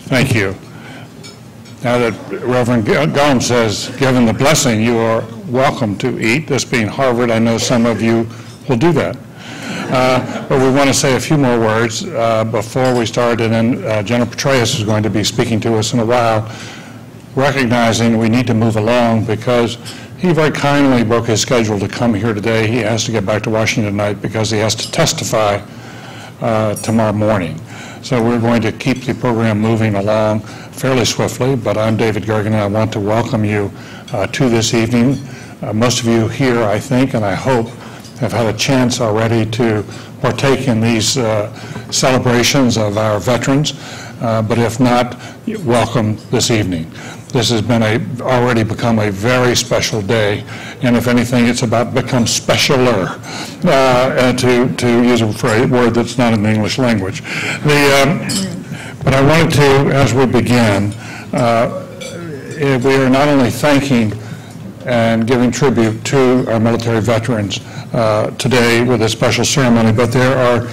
Thank you. Now that Reverend Gomes has given the blessing, you are welcome to eat. This being Harvard, I know some of you will do that. But we want to say a few more words before we start, and then General Petraeus is going to be speaking to us in a while, recognizing we need to move along because he very kindly broke his schedule to come here today. He has to get back to Washington tonight because he has to testify tomorrow morning. So we're going to keep the program moving along fairly swiftly, but I'm David Gergen, and I want to welcome you to this evening. Most of you here, I think, and I hope, have had a chance already to partake in these celebrations of our veterans, but if not, welcome this evening. This has been already become a very special day, and if anything, it's about become specialer, to use a word that's not in the English language. But I wanted to, as we begin, we are not only thanking and giving tribute to our military veterans today with a special ceremony, but there are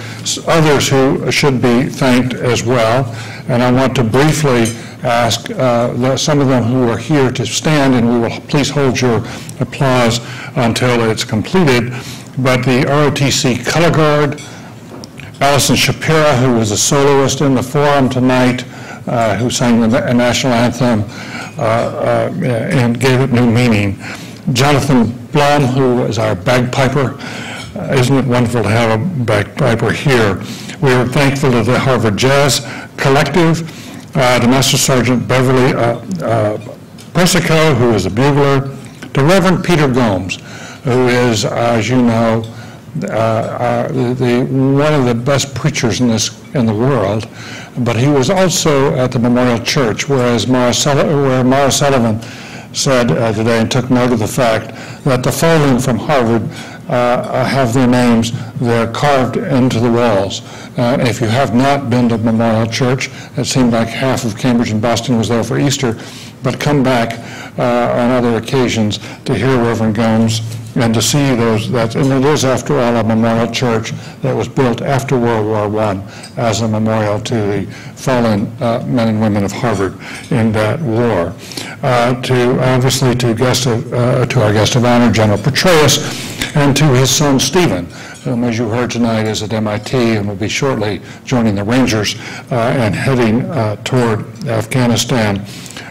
others who should be thanked as well. And I want to briefly ask some of them who are here to stand, and we will please hold your applause until it's completed. But the ROTC Color Guard, Allison Shapira, who was a soloist in the forum tonight, who sang the national anthem and gave it new meaning. Jonathan Blum, who is our bagpiper. Isn't it wonderful to have a bagpiper here? We are thankful to the Harvard Jazz Collective, to Master Sergeant Beverly Persico, who is a bugler, to Reverend Peter Gomes, who is, as you know, one of the best preachers in the world, but he was also at the Memorial Church, where Mara Sullivan said today and took note of the fact that the following from Harvard have their names. They're carved into the walls. If you have not been to Memorial Church, it seemed like half of Cambridge and Boston was there for Easter, but come back on other occasions to hear Reverend Gomes and to see those, and it is, after all, a memorial church that was built after World War I as a memorial to the fallen men and women of Harvard in that war. Obviously to our guest of honor, General Petraeus, and to his son, Stephen, whom, as you heard tonight, is at MIT and will be shortly joining the Rangers and heading toward Afghanistan.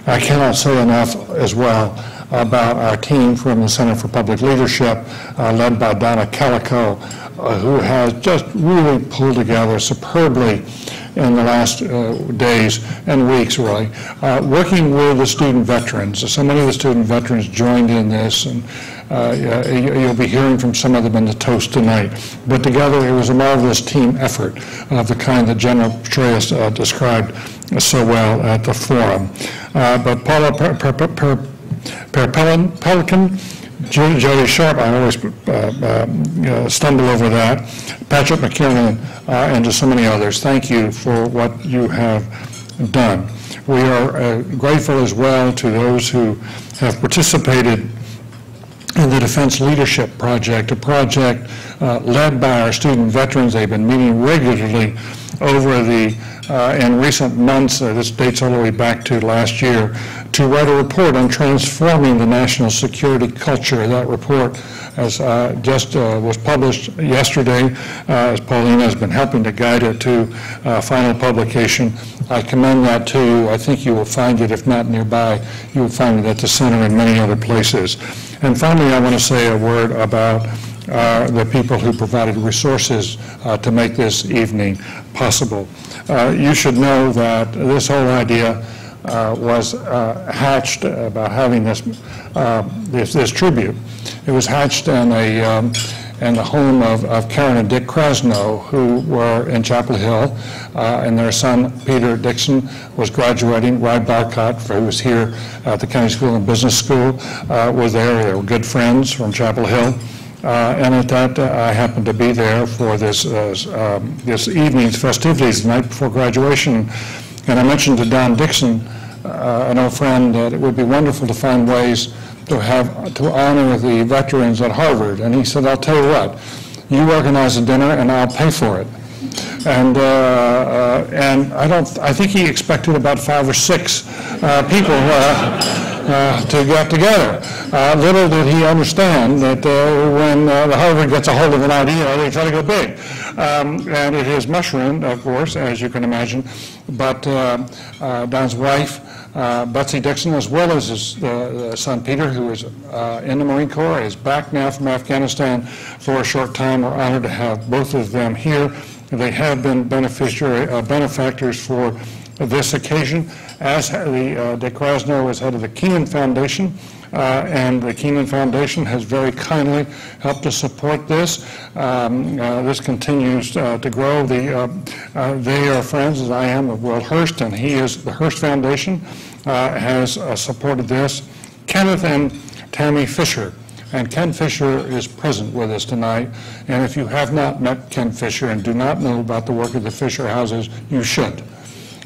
I cannot say enough as well about our team from the Center for Public Leadership, led by Donna Calico, who has just really pulled together superbly in the last days and weeks, really, working with the student veterans. So many of the student veterans joined in this, and you'll be hearing from some of them in the toast tonight. But together, it was a marvelous team effort of the kind that General Petraeus described so well at the forum. But Paula Pelican, Jody Sharp, I always stumble over that, Patrick McKiernan, and to so many others. Thank you for what you have done. We are grateful as well to those who have participated in the Defense Leadership Project, a project led by our student veterans. They've been meeting regularly over in recent months, this dates all the way back to last year, to write a report on transforming the national security culture. That report was published yesterday, as Paulina has been helping to guide it to final publication. I commend that to you. I think you will find it, if not nearby, you will find it at the center and many other places. And finally, I want to say a word about the people who provided resources to make this evening possible. You should know that this whole idea was hatched about having this tribute. It was hatched in the home of Karen and Dick Krasno, who were in Chapel Hill, and their son Peter Dixon was graduating. Rod Barcott, who was here at the County School and Business School, was there. They were good friends from Chapel Hill. And at that, I happened to be there for this evening's festivities, the night before graduation. And I mentioned to Don Dixon, an old friend, that it would be wonderful to find ways to honor the veterans at Harvard. And he said, I'll tell you what, you organize a dinner and I'll pay for it. And I think he expected about 5 or 6 people to get together. Little did he understand that when the Harvard gets a hold of an idea, they try to go big. And it has mushroomed, of course, as you can imagine. But Don's wife, Betsy Dixon, as well as his son Peter, who is in the Marine Corps, is back now from Afghanistan for a short time. We're honored to have both of them here. They have been benefactors for this occasion. As de Krasno is head of the Keenan Foundation, and the Keenan Foundation has very kindly helped to support this. This continues to grow. They are friends, as I am, of Will Hurst, and he is the Hurst Foundation has supported this. Kenneth and Tammy Fisher. And Ken Fisher is present with us tonight. And if you have not met Ken Fisher and do not know about the work of the Fisher Houses, you should.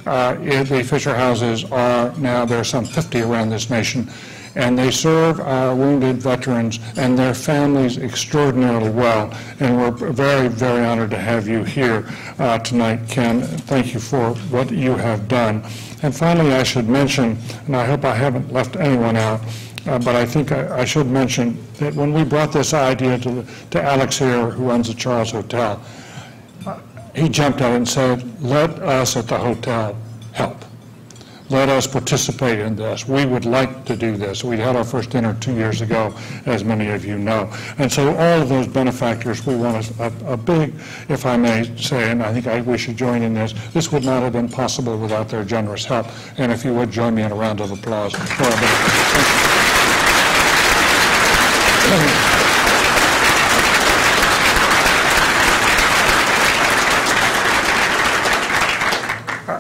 The Fisher Houses are now, there are some 50 around this nation, and they serve our wounded veterans and their families extraordinarily well. And we're very, very honored to have you here tonight, Ken. Thank you for what you have done. And finally, I should mention, and I hope I haven't left anyone out, but I think I should mention that when we brought this idea to Alex here, who runs the Charles Hotel, he jumped at it and said, let us at the hotel help. Let us participate in this. We would like to do this. We had our first dinner 2 years ago, as many of you know. And so all of those benefactors, we want a big, if I may say, and I think we should join in this. This would not have been possible without their generous help. And if you would join me in a round of applause for our benefactors.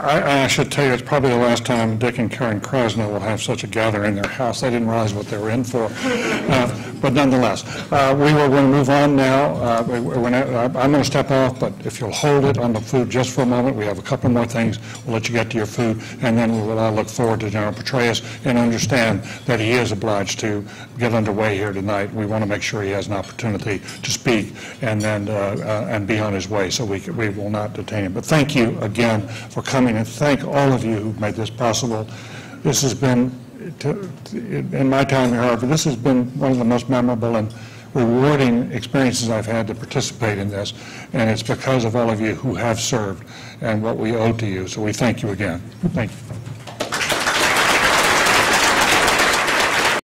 I should tell you, it's probably the last time Dick and Karen Krasno will have such a gathering in their house. They didn't realize what they were in for. But nonetheless, we were going to move on now. I'm going to step off, but if you'll hold it on the food just for a moment, we have a couple more things. We'll let you get to your food, and then we will all look forward to General Petraeus and understand that he is obliged to get underway here tonight. We want to make sure he has an opportunity to speak and then and be on his way, so we will not detain him. But thank you again for coming, and thank all of you who've made this possible. This has been, in my time here, however, this has been one of the most memorable and rewarding experiences I've had to participate in this, and it's because of all of you who have served and what we owe to you. So we thank you again. Thank you.